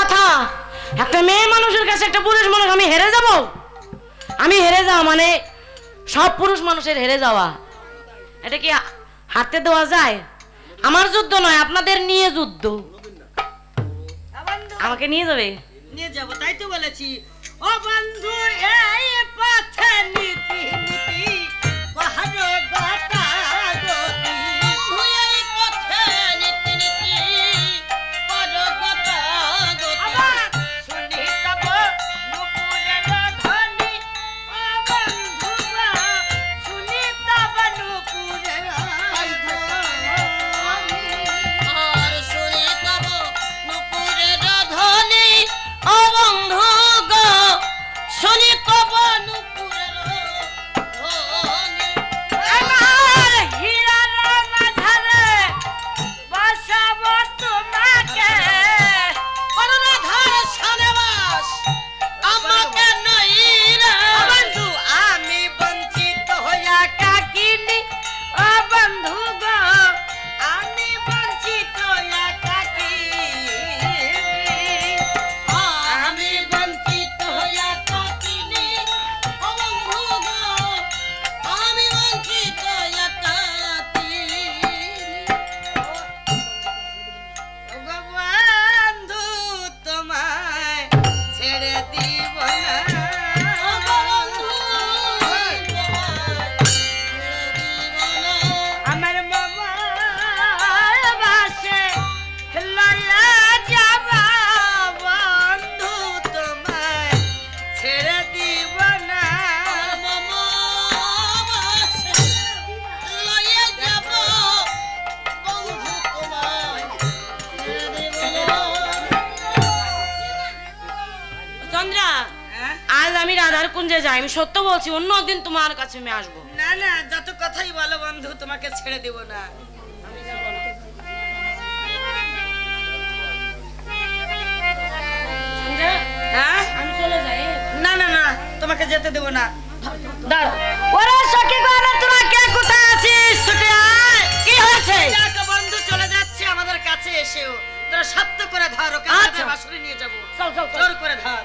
কথা, একটা মেয়ে মানুষের কাছে একটা পুরুষ মানুষ আমি হেরে যাব? আমি হেরে যাওয়া মানে সব পুরুষ মানুষের হেরে যাওয়া, এটা কি হাতে দেওয়া যায়? আমার যুদ্ধ নয়, আপনাদের নিয়ে যুদ্ধ। আমাকে নিয়ে যাবে? নিয়ে যাব, তাই তো বলেছি। ও বন্ধু এই পথে নীতি নীতি কহারে গাতা গতি, এই পথে নীতি নীতি কহারে গাতা গতি, শুনি তব নুপুরের ধ্বনি ও বন্ধু শুনি তব নুপুরের ধ্বনি, আর শুনি তব নুপুরের ধ্বনি ও বন্ধু গো শুনি তব নুপুরের ধ্বনি, আমার হীরার মাঝারে বসাব তোমাকে, করুণাধার সনেবাস আমাকে নইরা বন্ধু, আমি বঞ্চিত হইয়া কাকিনি ও বন্ধু গো আমি বঞ্চিত হইয়া কাকিনি, আমি বঞ্চিত হইয়া কাকিনি ও বন্ধু গো আমি বঞ্চিত হইয়া কাকিনি, ও গো বন্ধু তোমায় ছেড়ে দিব না, ও বন্ধু তোমায় ছেড়ে দিব না, আমার মামার বাসে লইয়া যাবা বন্ধু তোমায় ছেড়ে দিব না, মামার বাসে লইয়া যাব বন্ধু তোমায় ছেড়ে দিব না। চন্দ্রা, আজ আমি রাধার কুঞ্জে যাই, আমি সত্য বলছি, অন্য দিন তোমার কাছে আমি আসবো। না না, যত কথাই বলো বন্ধু তোমাকে ছেড়ে দিব না। চন্দ্রা, হ্যাঁ আমি চলে যাই। না না না, তোমাকে যেতে দেব না। দাঁড়াও। ওরে সখী গো, তোরা কে কোথায় আছিস? ছুটে আয়। কি হয়েছে? দেখো বন্ধু চলে যাচ্ছে আমাদের কাছে এসেও, তোরা শক্ত করে ধরো, আচ্ছা। কাছে বাঁশরি নিয়ে যাবো, চল চল চল। জোর করে ধর।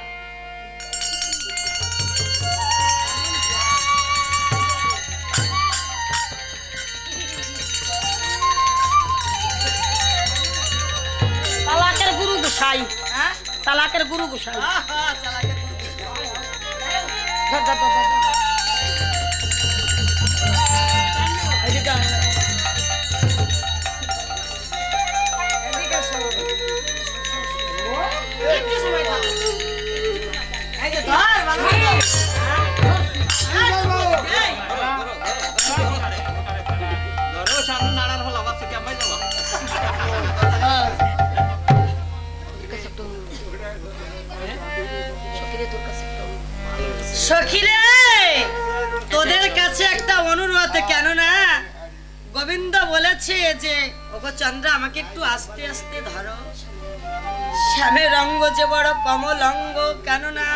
তালাকের গুরু গোসাই, হ্যাঁ তালাকের গুরু গোসাই। আহা, চালাকে ধর, ধর, ধর, ধর। এদিকে আয়। এদিকে এসো। একটু সময় দাও। এই যে ধর, ভালো করে ধর। এই, সখীরে তোদের কাছে একটা অনুরোধ, কেননা গোবিন্দ বলেছে যে ওগো চন্দ্রা আমাকে একটু আস্তে আস্তে ধরো, শ্যামের অঙ্গ যে বড় কমল অঙ্গ, কেননা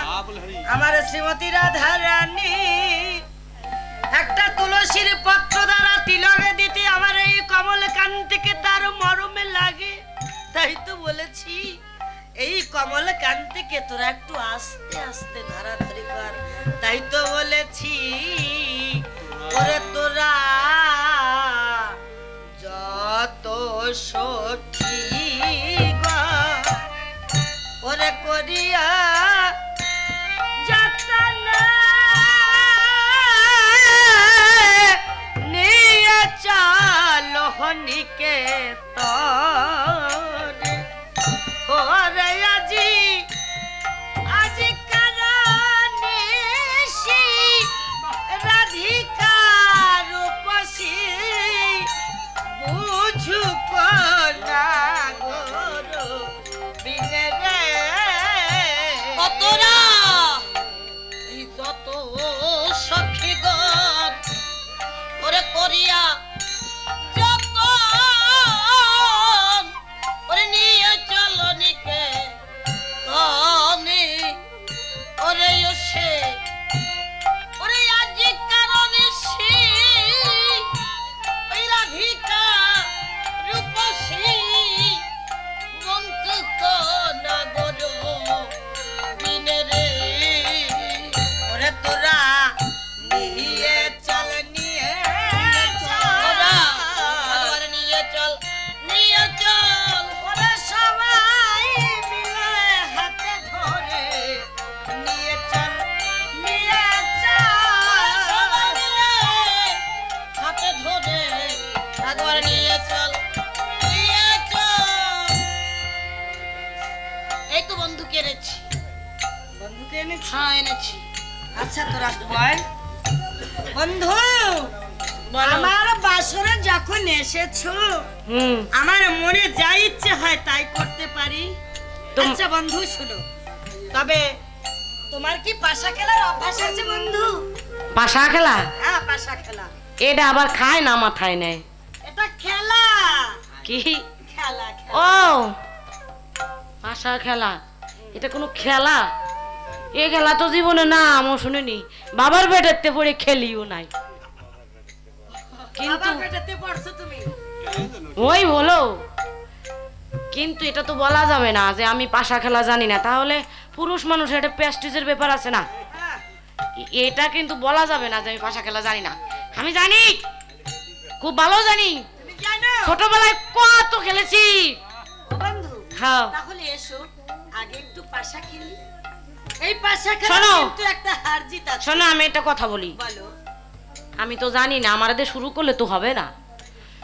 আমার শ্রীমতী রাধা রানী একটা তুলসীর পত্র দ্বারা তিলকে দিতে আমার এই কমল কান্তিকে তার মরমে লাগে, তাই তো বলেছি এই কমল কান্তিকে তোরা একটু আস্তে আস্তে ধরাধরি কর, তাই তো বলেছি ওরে তোরা যত সখী গো ওরে করিয়া যাতনা নিয়ে চলো হনিকে তরে, ওরে আজি আজি কারণেশি রাধিকার উপসী বুঝু কোনা গরু বিনে রে, কত এনেছি? হ্যাঁ এনেছি। আচ্ছা তোরা বল। বন্ধু, বলো। আমার বাসরে যখন এসেছো আমার মনে যা ইচ্ছে হয় তাই করতে পারি। আচ্ছা বন্ধু শুনো, তবে তোমার কি পাশা খেলার অভ্যাস আছে বন্ধু? পাশা খেলা? হ্যাঁ পাশা খেলা। এটা আবার খায় না মাথায় নেয়। এটা খেলা। কি খেলা? ও পাশা খেলা, এটা কোনো খেলা? এ খেলা তো জীবনে না আমি শুনিনি, বাবার পেটেতে পড়ে খেলিও নাই। কিন্তু ওই বলো, কিন্তু এটা তো বলা যাবে না যে আমি পাশা খেলা জানি না, তাহলে পুরুষ মানুষ এটা প্রেস্টিজের ব্যাপার আছে না, এটা কিন্তু বলা যাবে না যে আমি পাশা খেলা জানি না। আমি জানি, খুব ভালো জানি, ছোটবেলায় কত খেলেছি। হ্যাঁ তাহলে এসো আগে একটু পাশা খেলি। এই পাশা খেলা কিন্তু একটা হার জিত আছে। শোনো আমি একটা কথা বলি, বলো। আমি তো জানি না, আমাদের শুরু করলে তো হবে না।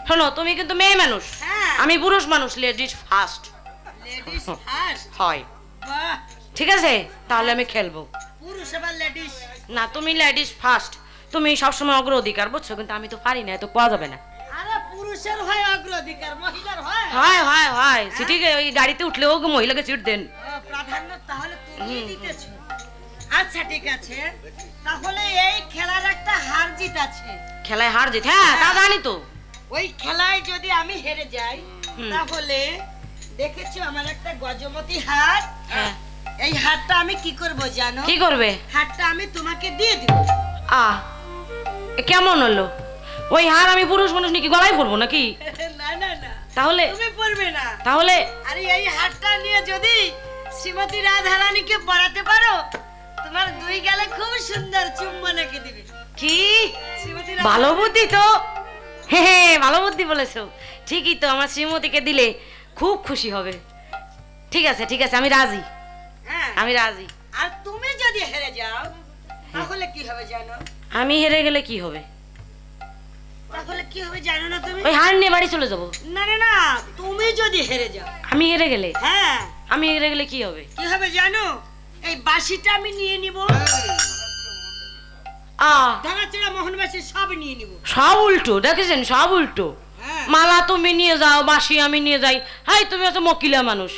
শোনো তুমি কিন্তু মেয়ে মানুষ, আমি পুরুষ মানুষ, লেডিস ফার্স্ট। লেডিস ফার্স্ট হয়, বাহ, ঠিক আছে তাহলে আমি খেলবো। পুরুষ আবার লেডিস না, তুমি লেডিস ফার্স্ট, তুমি সবসময় অগ্রাধিকার, বুঝছো? কিন্তু আমি তো পারি না, তো পাওয়া যাবে না। আরে পুরুষের হয় অগ্রাধিকার, মহিলার হয়? হয় হয় হয়, সিটিকে ওই গাড়িতে উঠলেও মহিলাকে সিট দেন। প্রাধান্য তাহলে তুমি দিতেছো। আচ্ছা ঠিক আছে, তাহলে এই খেলার একটা হার জিত আছে। খেলায় হার জিত? হ্যাঁ তা জানি তো। ওই খেলায় যদি আমি হেরে যাই তাহলে দেখেছো আমার একটা গজমতি হার, এই হারটা আমি কি করব জানো? কি করবে? হারটা আমি তোমাকে দিয়ে দিব। কেমন হলো? ওই হার আমি পুরুষ মানুষ নাকি গলায় পরবো নাকি? না না না, তাহলে তুমি পরবে না। তাহলে আরে এই হারটা নিয়ে যদি শ্রীমতী রাধারানীকে পড়াতে পারো, তোমার দুই গালে খুব সুন্দর চুম্বন এঁকে দিবে। কি ভালো বুদ্ধি তো, হ্যাঁ ভালো বুদ্ধি বলেছো। ঠিকই তো, আমার শ্রীমতীকে দিলে খুব খুশি হবে। ঠিক আছে ঠিক আছে, আমি রাজি, আমি রাজি। আর তুমি যদি হেরে যাও তাহলে কি হবে জানো? আমি হেরে গেলে কি হবে? তাহলে কি হবে জানো না তুমি? ওই হার নিয়ে বাড়ি চলে যাবো। না না না, তুমি যদি হেরে যাও। আমি হেরে গেলে? হ্যাঁ আমি হেরে গেলে কি হবে? কি হবে জানো? এই বাঁশিটা আমি নিয়ে নিব, ধাগাচড়া মোহনবাসী সব নিয়ে নিব। সব উল্টো দেখেছেন, সব উল্টো। মালা তুমি নিয়ে যাও, বাঁশি আমি নিয়ে যাই। হাই তুমি হচ্ছে মকিলা মানুষ,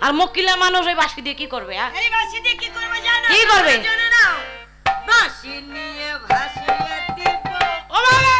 আর মকিলা মানুষ ওই বাঁশি দিয়ে কি করবে? এই বাঁশি দিয়ে কি করবে জানো? কি করবে? জানো না, বাঁশি নিয়ে ভাসিয়ে দিব। ও বাবা,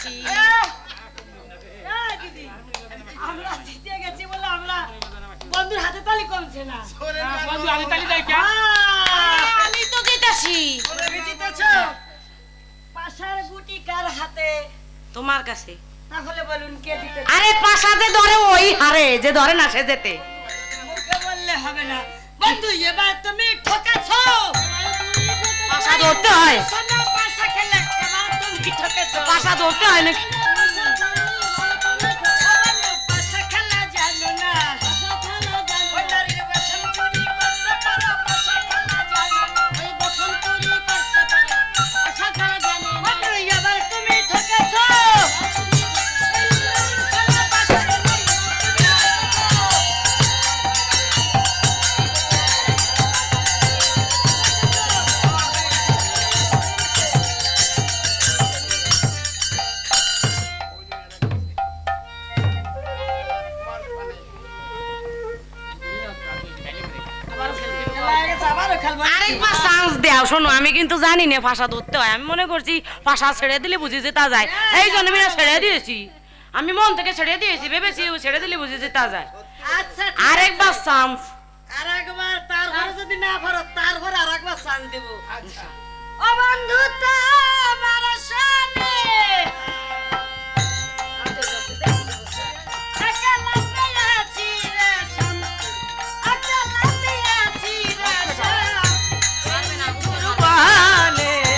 গেছি। দিদি আমরা জিতে গেছি বলে আমরা বন্ধুর হাতে তালি কমছে না। বন্ধু আমি তালি দেই কেন? আমি তো জিতেছি। তুমি জিতেছো। পাশার গুটি কার হাতে? তোমার কাছে। তাহলে বলুন কে জিতেছে? আরে পাশা যে ধরে ওই হারে, যে ধরে না সে জেতে। মুখে বললে হবে না বন্ধু, এবার তুমি ঠকেছো। পাশা ধরতে হয়, সোনা পাশা খেলে এবার তুমি ঠকেছো। পাশা ধরতে হয় নাকি? পাশা খেলা জানো না, ওই নারীর বেশন চুরি করতে পারো, পাশা খেলা জানো না। বন্ধু, এবার তুমি ঠকেছো। আবারও খেলবো। আরেকবার চান্স দাও। শোনো, আমি কিন্তু জানি না পাশা ধরতে হয়। আমি মনে করছি পাশা ছেড়ে দিলে বুঝি জেতা যায়, এই জন্য আমি ছেড়ে দিয়েছি। আমি মন থেকে ছেড়ে দিয়েছি, ভেবেছি ও ছেড়ে দিলে বুঝি জেতা যায়। আচ্ছা, আরেকবার চান্স। আরেকবার, তারপরে যদি না পারো তারপরে আরেকবার চান্স দেব। ও বন্ধু তোমার সামনে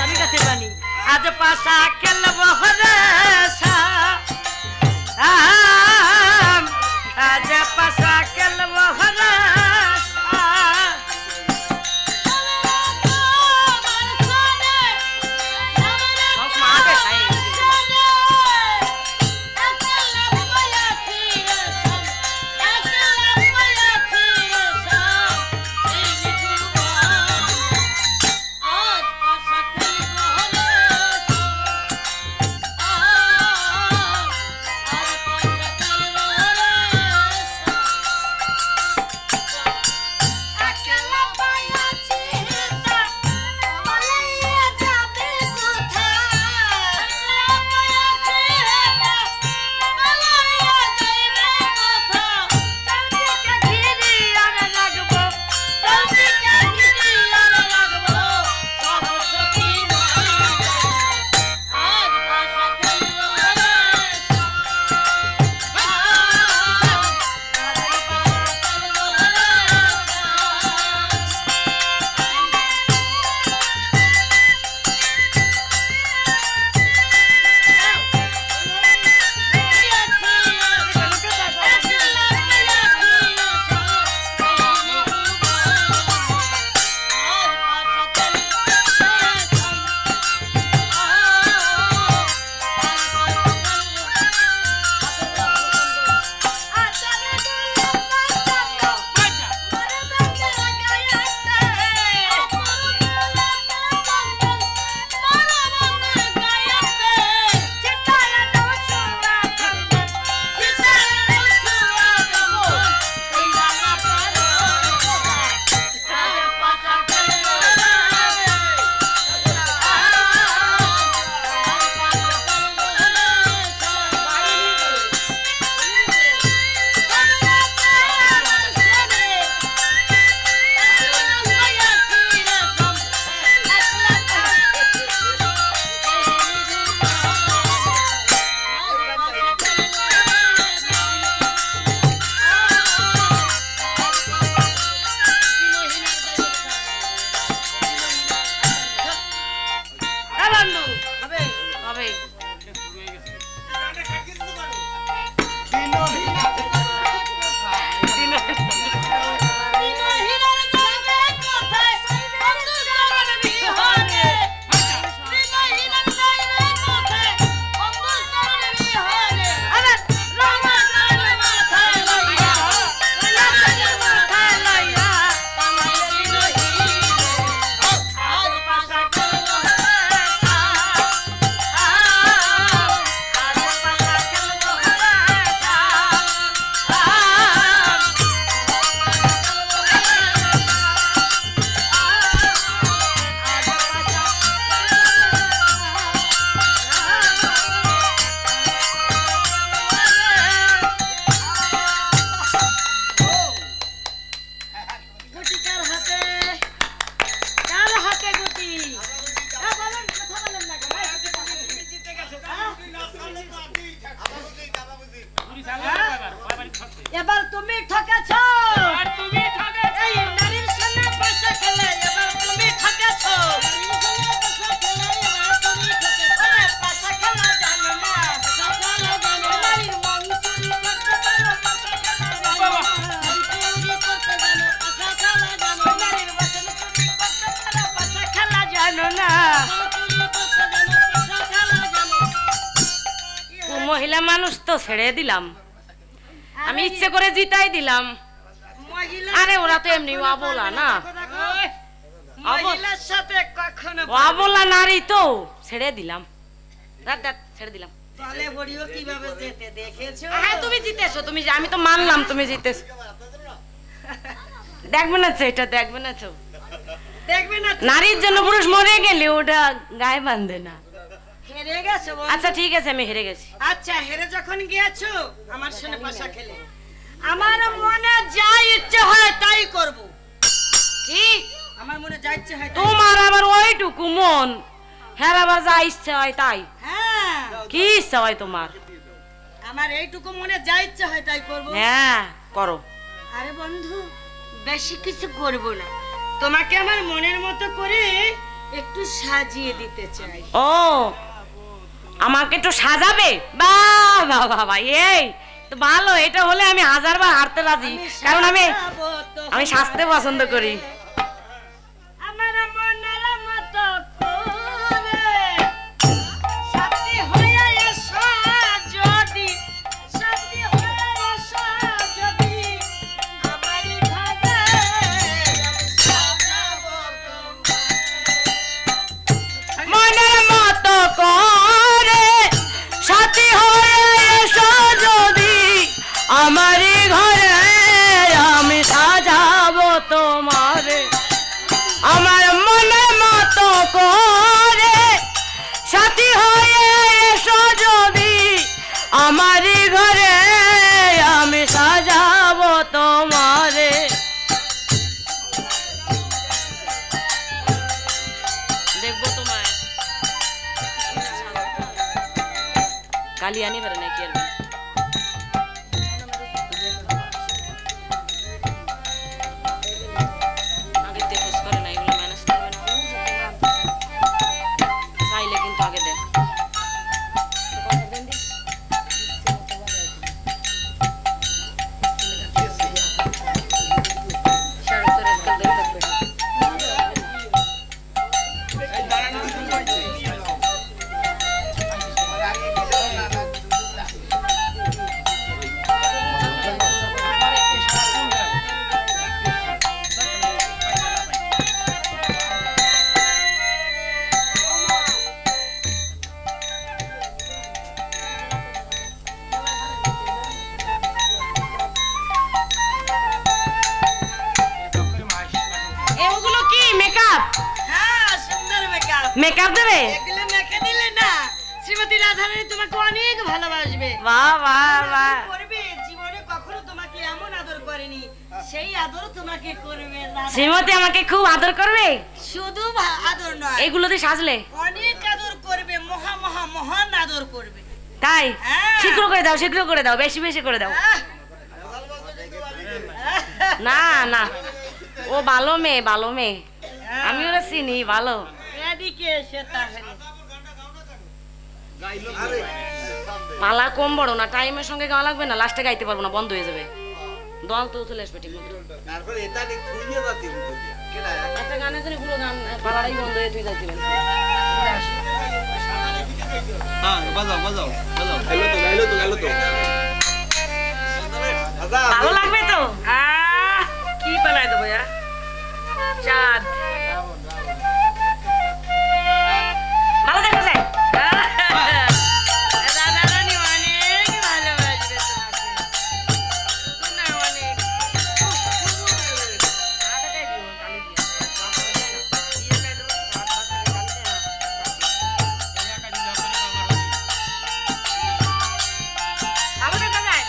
আমি কাছে বানি আজ পাশা খেলবো রে আজ পাশা খেলবো রে সামনে মহিলা মানুষ তো ছেড়ে দিলাম, আমি ইচ্ছে করে জিতাই দিলাম। মহিলা আরে ওরা তো এমনি অবলা না, মহিলার সাথে কখনো অবলা নারী তো ছেড়ে দিলাম, রাত রাত ছেড়ে দিলাম। তলে বড়িও কিভাবে যেতে দেখেছো? হ্যাঁ তুমি জিতেছো, তুমি আমি তো মানলাম তুমি জিতেছো। দেখবে না তো এটা, দেখবে না তো দেখবে না নারীর জন্য পুরুষ মরে গেলে ওটা গায়ে বাঁধে না। হেরে গেছো বন্ধু। আচ্ছা ঠিক আছে আমি হেরে গেছি। আচ্ছা হেরে যখন গিয়েছো আমার সাথে পাশা খেলে, আমার মনে যা ইচ্ছে হয় তাই করব। কি আমার মনে যা ইচ্ছে হয় তাই। তোমার আবার ওইটুকু মন, হ্যাঁ আবার যা ইচ্ছা হয় তাই? হ্যাঁ কি ইচ্ছা হয় তোমার? আমার এইটুকু মনে যা ইচ্ছে হয় তাই করব। হ্যাঁ করো। আরে বন্ধু বেশি কিছু করব না, তোমাকে আমার মনের মতো করে একটু সাজিয়ে দিতে চাই। ও আমাকে একটু সাজাবে? বাহ বাহ বাবা, এই তো ভালো, এটা হলে আমি হাজারবার হারতে রাজি, কারণ আমি সাজতে পছন্দ করি। আমার মনের মতো করে সাথী হয়ে এসো যদি, সাথী হয়ে এসো যদি আমারই ঘরে সাজাবো মনের মতো করে সাথী হয়ে এসো যদি আমারই ঘরে আমি সাজাবো তোমারে। আমার মনের মতো করে সাথী হয়ে এসো যদি আমারই ঘরে আমি সাজাবো তোমারে। দেখবো তোমায় কালি আনি পারে নাকি আর আগে তে খোঁজ করে না, এগুলো ম্যানেজ করবে না চাইলে কিন্তু আগে দেখ। এগুলো কি মেকআপ? হ্যাঁ সুন্দর মেকআপ। মেকআপ দেবে? এগুলো মেখে দিলে না শ্রীমতী রাধারানী তোমাকে অনেক ভালোবাসবে। বাহ বাহ বাহ, করবে, জীবনে কখনো তোমাকে এমন আদর করেনি, সেই আদর তোমাকে করবে রাধা। শ্রীমতী আমাকে খুব আদর করবে? শুধু আদর নয়, এগুলোতে সাজলে অনেক আদর করবে, মহা মহা মহান আদর করবে। তাই? হ্যাঁ। শীঘ্র করে দাও, শীঘ্র করে দাও, বেশি বেশি করে দাও। আহ! না না, ও ভালো মেয়ে, ভালো মেয়ে, আমি ওরা চিনি ভালো। এদিকে এসে তাহলে পালা কম বড় না, টাইমের সঙ্গে গাওয়া লাগবে না, লাস্টে গাইতে পারবো না, বন্ধ হয়ে যাবে, দল তো চলে আসবে ঠিক মতো। একটা গানের জন্য পুরো গান পালাটাই বন্ধ হয়ে তুই যাইতে পারবি। ভালো লাগবে তো? কি পালাই দেবো চাঁদ, ভালো দেখা যায়। রাধারানী অনেক ভালোবাসবে তোমাকে, শুধু না অনেক। ভালো দেখা যায়।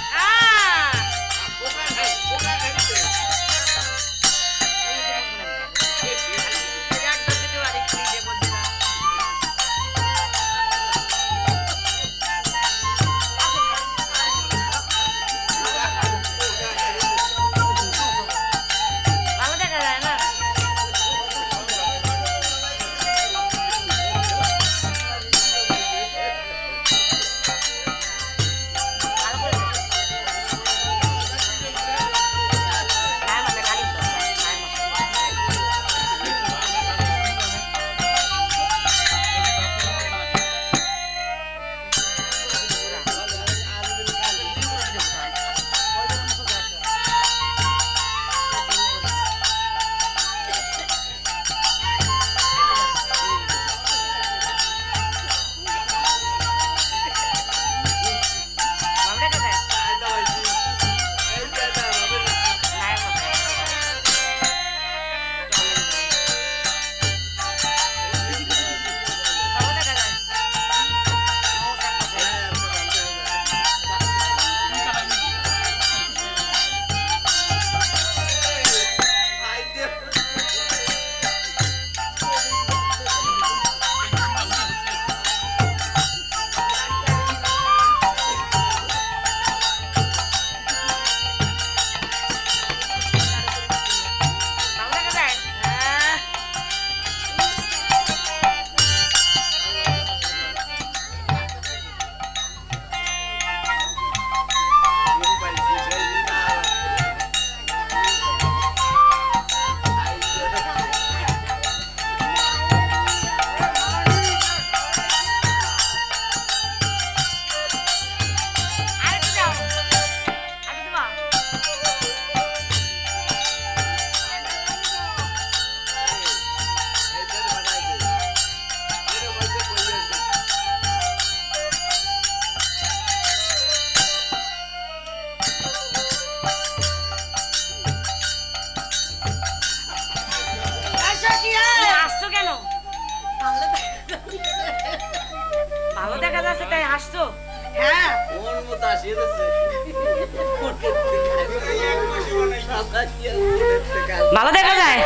ভালো দেখা যায়।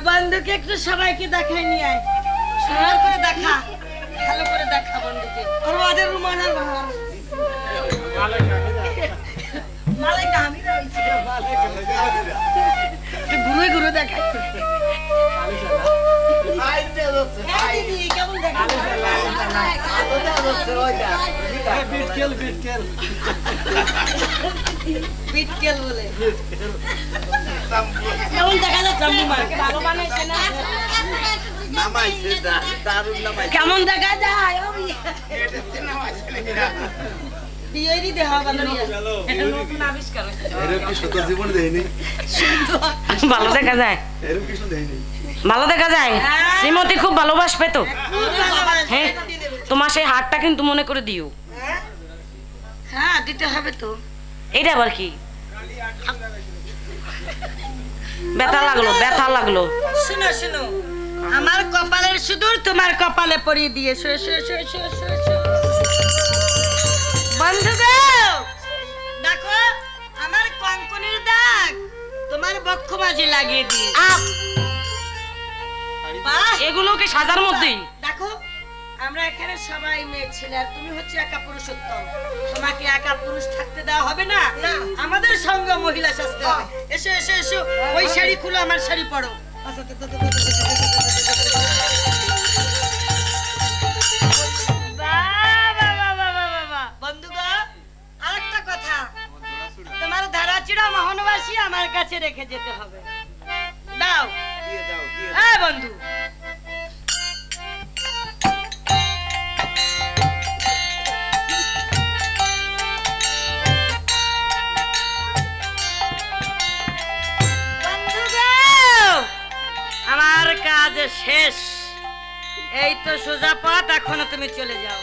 বন্ধুকে একটু সবাইকে দেখাই নিয়ে আয়, সুন্দর করে দেখা, ভালো করে দেখা বন্ধুকে। ওর বাদে রুমানার ভার মালাইকা আমি রয়েছি, ঘুরে ঘুরে দেখাই। কেমন দেখা বিটকেল বলে কেমন দেখা যাচ্ছে? ভালো বানাইছে না? কেমন দেখা যায়? বিয়েরই দেহা বানাইয়া নতুন আবিষ্কার হইছে। ভালো দেখা যায়, ভালো দেখা যায়। শ্রীমতী খুব ভালোবাসবে তো। হ্যাঁ, তোমার সেই হারটা কিন্তু মনে করে দিও। হ্যাঁ দিতে হবে তো। এটা আবার কি? ব্যথা লাগলো, ব্যথা লাগলো। শুনো শুনো, আমার কপালের সিঁদুর তোমার কপালে পরিয়ে দিয়ে বন্ধু গো, দেখো আমার কঙ্কনের দাগ তোমার বক্ষ মাঝে লাগিয়ে দিই। এগুলোকে সাজার মধ্যেই দেখো, আমরা এখানে সবাই মেয়ে ছেলে, আর তুমি হচ্ছে একা পুরুষোত্তম। তোমাকে একা পুরুষ থাকতে দেওয়া হবে না, আমাদের সঙ্গে মহিলা সাজতে হবে। এসো এসো এসো, ওই শাড়ি খুলো, আমার শাড়ি পরো। বন্ধুগণ, আরেকটা কথা, তোমার ধারাচিরা মোহনবাসী আমার কাছে রেখে যেতে হবে। দাও হ্যাঁ বন্ধু। আমার কাজ শেষ, এই তো সোজা পথ, এখনো তুমি চলে যাও,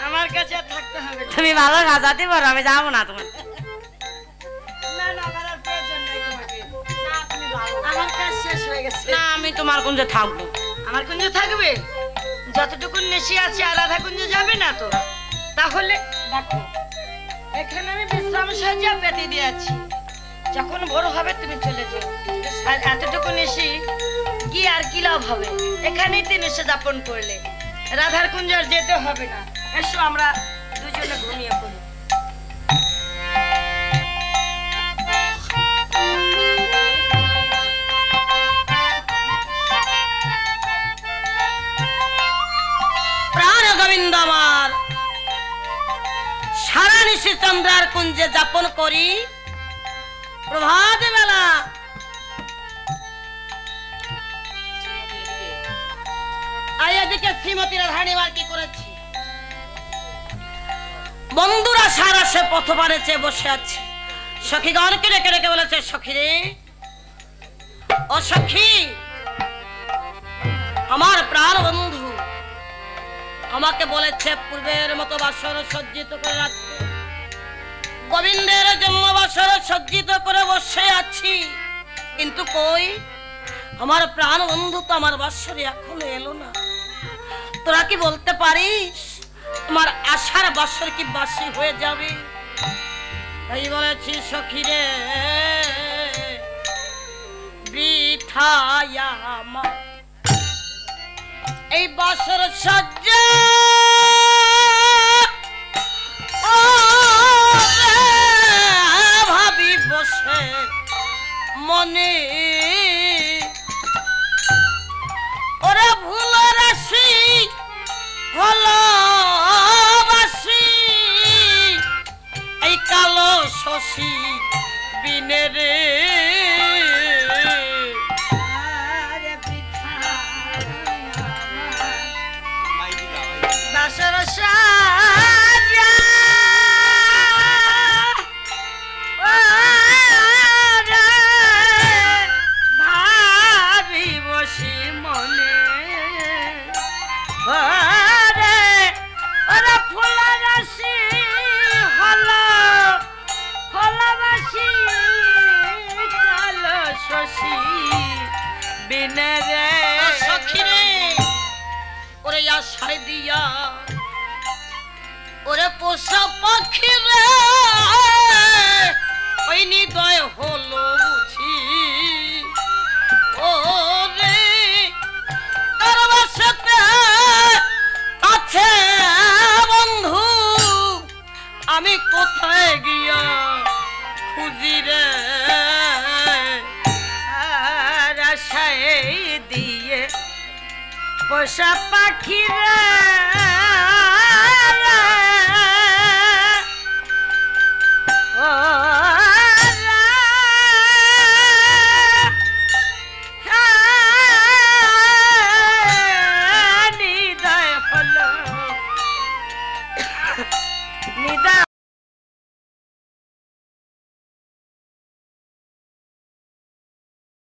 আমার কাছে আর থাকতে হবে। তুমি ভালো সাজাতে পারো, আমি যাবো না তোমার। না না, আমার আর প্রয়োজন নেই তোমাকে। না তুমি ভালো, আমার কাজ শেষ হয়ে গেছে। না, আমি তোমার কুঞ্জে থাকবো। আমার কুঞ্জে থাকবে? যতটুকু নেশি আছে আর রাধা কুঞ্জে যাবে না তো? তাহলে দেখো, এখানে আমি বিশ্রাম সাজিয়া পেতে দিয়েছি, যখন ভোর হবে তুমি চলে যাও। আর এতটুকু নেশি কি আর কি লাভ হবে? এখানেই তো নেশা যাপন করলে, রাধার কুঞ্জ আর যেতে হবে না। এসো আমরা দুজনে ঘুমিয়ে পড়ি। প্রাণ গোবিন্দ আমার, সারা নিশি চন্দ্রার কুঞ্জে যাপন করি। প্রভাত বেলা এদিকে শ্রীমতী রাধানিবার কি করেছি? বন্ধুরা সারা সে পথবারে চেয়ে বসে আছে। সখীগণকে রেখে রেখে বলেছে, সখী রে ও সখী, আমার প্রাণ বন্ধু আমাকে বলেছে পূর্বের মতো বাসর সজ্জিত করে রাখতে। গোবিন্দের জন্য বাসর সজ্জিত করে বসে আছি, কিন্তু কই আমার প্রাণ বন্ধু তো আমার বাসরে এখনো এলো না। তোরা কি বলতে পারিস আমার আশার বাসর কি বাসি হয়ে যাবে? তাই বলেছি সখী রে, বৃথায়া আমার এই বাসর সজ্জা ভাবি বসে মনে, ওরা ভুল রাশি হলো বাসি এই কালো শশী বিনে রে। বাসর সাজা ভাবি বসি মনে, ওরা ফুল রাশি হলো ফলবাসী কালো শশী বিনে রে। সখী রে ওরে আশায় দিয়া ওরে পোষা আমি কোথায় গিয়া খুঁজি রে আর আশায় দিয়ে পোষা পাখি রে ও নিদা